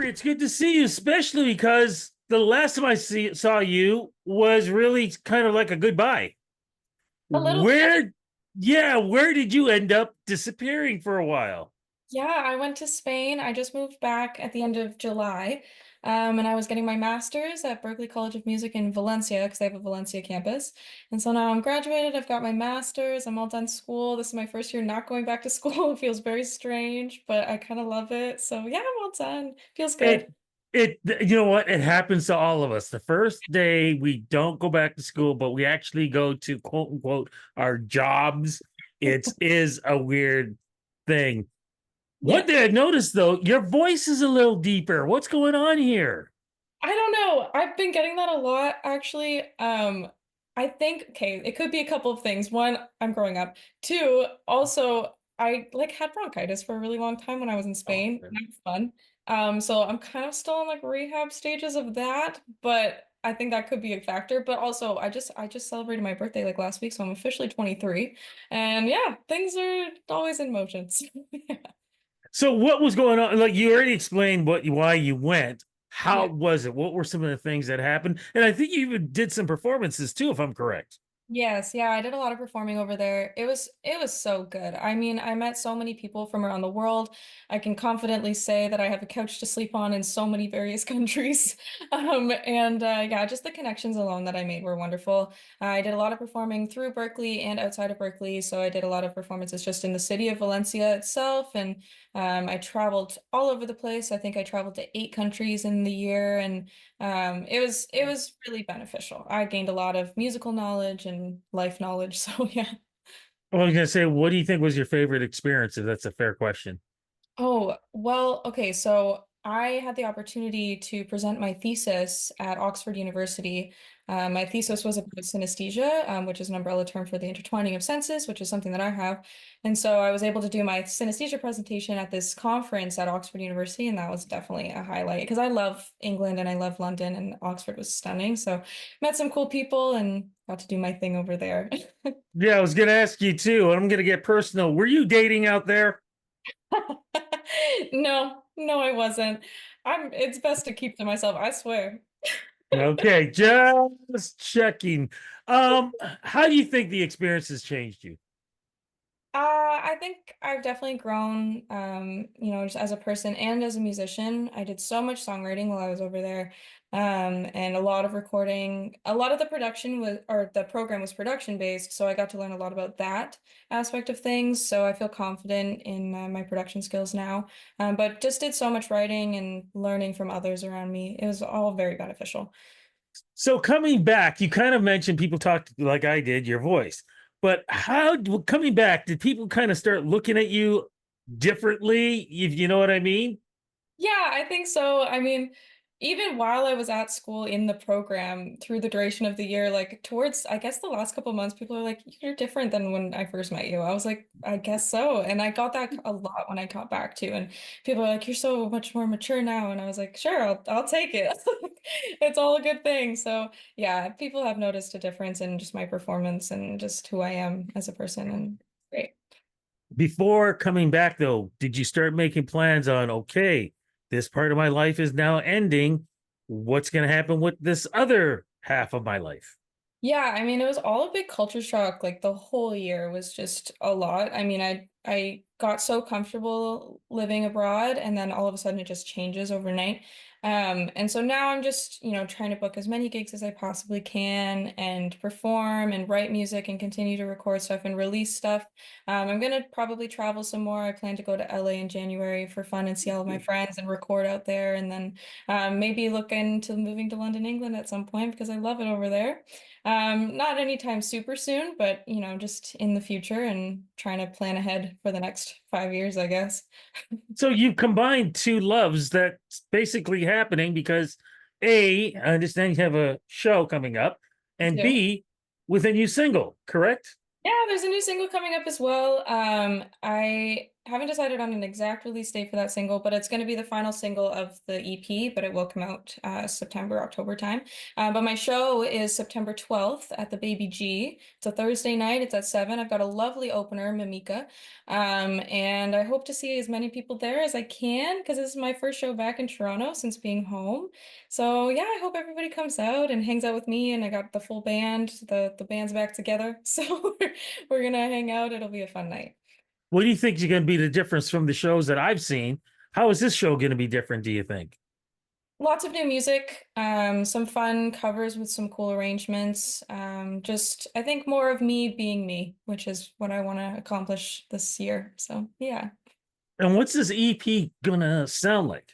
Avery, it's good to see you, especially because the last time saw you was really kind of like a goodbye. A little bit. Where, yeah, where did you end up disappearing for a while? Yeah, I went to Spain. I just moved back at the end of July. And I was getting my master's at Berklee College of Music in Valencia because they have a Valencia campus. And so now I'm graduated. I've got my master's. I'm all done school. This is my first year not going back to school. It feels very strange, but I kind of love it. So yeah, I'm all done. Feels good. It, you know what? It happens to all of us. The first day we don't go back to school, but we actually go to quote unquote our jobs. It is a weird thing. One Yeah. thing I noticed though, your voice is a little deeper. What's going on here? I don't know. I've been getting that a lot actually. I think okay, it could be a couple of things. One, I'm growing up. Two, also I like had bronchitis for a really long time when I was in Oh, Spain. And that was fun. So I'm kind of still in like rehab stages of that, but I think that could be a factor. But also I just celebrated my birthday like last week, so I'm officially 23. And yeah, things are always in motion. so what was going on? Like you already explained why you went. How Yeah. was it? What were some of the things that happened? And I think you even did some performances too, if I'm correct. Yes, yeah, I did a lot of performing over there. It was so good. I mean, I met so many people from around the world. I can confidently say that I have a couch to sleep on in so many various countries. And yeah, just the connections alone that I made were wonderful. I did a lot of performing through Berkeley and outside of Berkeley. So I did a lot of performances just in the city of Valencia itself, and I traveled all over the place. I think I traveled to 8 countries in the year, and it was really beneficial. I gained a lot of musical knowledge and life knowledge. So yeah. Well, I was gonna say, what do you think was your favorite experience? If that's a fair question. Oh, well, okay. So I had the opportunity to present my thesis at Oxford University. My thesis was about synesthesia, which is an umbrella term for the intertwining of senses, which is something that I have. And so I was able to do my synesthesia presentation at this conference at Oxford University, and that was definitely a highlight because I love England and I love London, and Oxford was stunning. So met some cool people and got to do my thing over there. Yeah, I was gonna ask you too, and I'm gonna get personal. Were you dating out there? No, no, I wasn't. It's best to keep to myself, I swear. Okay, just checking. How do you think the experience has changed you? I think I've definitely grown, just as a person and as a musician. I did so much songwriting while I was over there, and a lot of recording. A lot of the production was, or the program was production based, so I got to learn a lot about that aspect of things. So I feel confident in my production skills now. But just did so much writing and learning from others around me. It was all very beneficial. So coming back, you kind of mentioned people talked like I did, your voice. But how coming back, did people kind of start looking at you differently, if you know what I mean? Yeah, I think so. I mean, even while I was at school in the program through the duration of the year, like towards, I guess the last couple of months, people are like, you're different than when I first met you. I was like, I guess so. And I got that a lot when I got back too. And people are like, you're so much more mature now. And I was like, sure, I'll take it. It's all a good thing. So yeah, people have noticed a difference in just my performance and just who I am as a person. And great. Before coming back, though, did you start making plans on, okay, this part of my life is now ending. What's going to happen with this other half of my life? Yeah, I mean, it was all a big culture shock. Like the whole year was just a lot. I mean, I got so comfortable living abroad, and then all of a sudden it just changes overnight. And so now I'm just, trying to book as many gigs as I possibly can and perform and write music and continue to record stuff and release stuff. I'm gonna probably travel some more. I plan to go to LA in January for fun and see all of my friends and record out there, and then maybe look into moving to London, England at some point because I love it over there. Not anytime super soon, but just in the future and trying to plan ahead for the next 5 years, I guess. So you've combined two loves that's basically happening because A, I understand you have a show coming up, and Do. B, with a new single, correct? Yeah, there's a new single coming up as well. I haven't decided on an exact release date for that single, but it's going to be the final single of the EP, but it will come out September, October time. But my show is September 12th at the Baby G. It's a Thursday night. It's at 7. I've got a lovely opener, Mimika. And I hope to see as many people there as I can because this is my first show back in Toronto since being home. So yeah, I hope everybody comes out and hangs out with me. And I got the full band. The band's back together. So we're gonna hang out. It'll be a fun night. What do you think is going to be the difference from the shows that I've seen? How is this show going to be different, do you think? Lots of new music, some fun covers with some cool arrangements. Just I think more of me being me, which is what I want to accomplish this year. So yeah. And what's this EP going to sound like?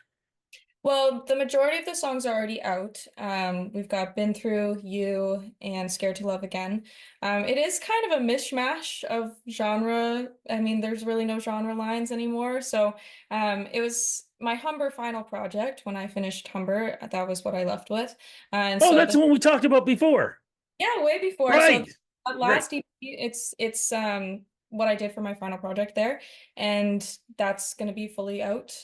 Well, the majority of the songs are already out. We've got Been Through, You, and Scared to Love Again. It is kind of a mishmash of genre. I mean, there's really no genre lines anymore. So it was my Humber final project when I finished Humber. That was what I left with. And Oh, so that's the the one we talked about before. yeah, way before. So Right. that Right. last EP, it's what I did for my final project there, and that's going to be fully out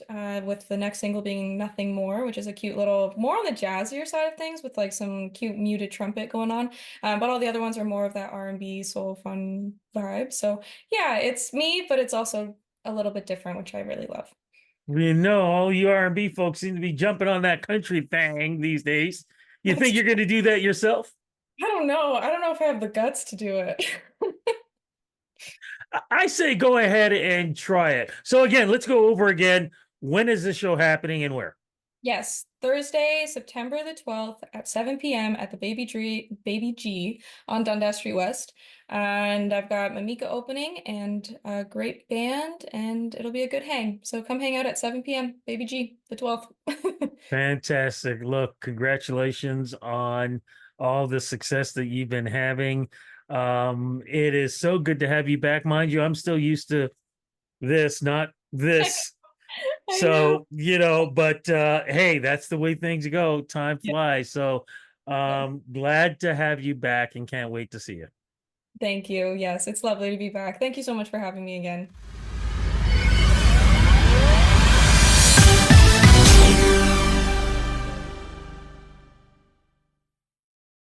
with the next single being Nothing More, which is a cute little more on the jazzier side of things with like some cute muted trumpet going on. But all the other ones are more of that R&B soul fun vibe. So yeah, it's me, but it's also a little bit different, which I really love. We know all you R&B folks seem to be jumping on that country thing these days. You That's think you're true. going to do that yourself? I don't know. I don't know if I have the guts to do it. I say go ahead and try it. So again, let's go over again. When is this show happening and where? Yes, Thursday, September the 12th at 7 p.m. at the Baby G on Dundas Street West. And I've got Mamika opening and a great band, and it'll be a good hang. So come hang out at 7 p.m. Baby G, the 12th. Fantastic. Look, congratulations on all the success that you've been having. It is so good to have you back. Mind you, I'm still used to this, not this. I know. So, but hey, that's the way things go. Time Yeah. flies. So, glad to have you back and can't wait to see you. Thank you. Yes, it's lovely to be back. Thank you so much for having me again.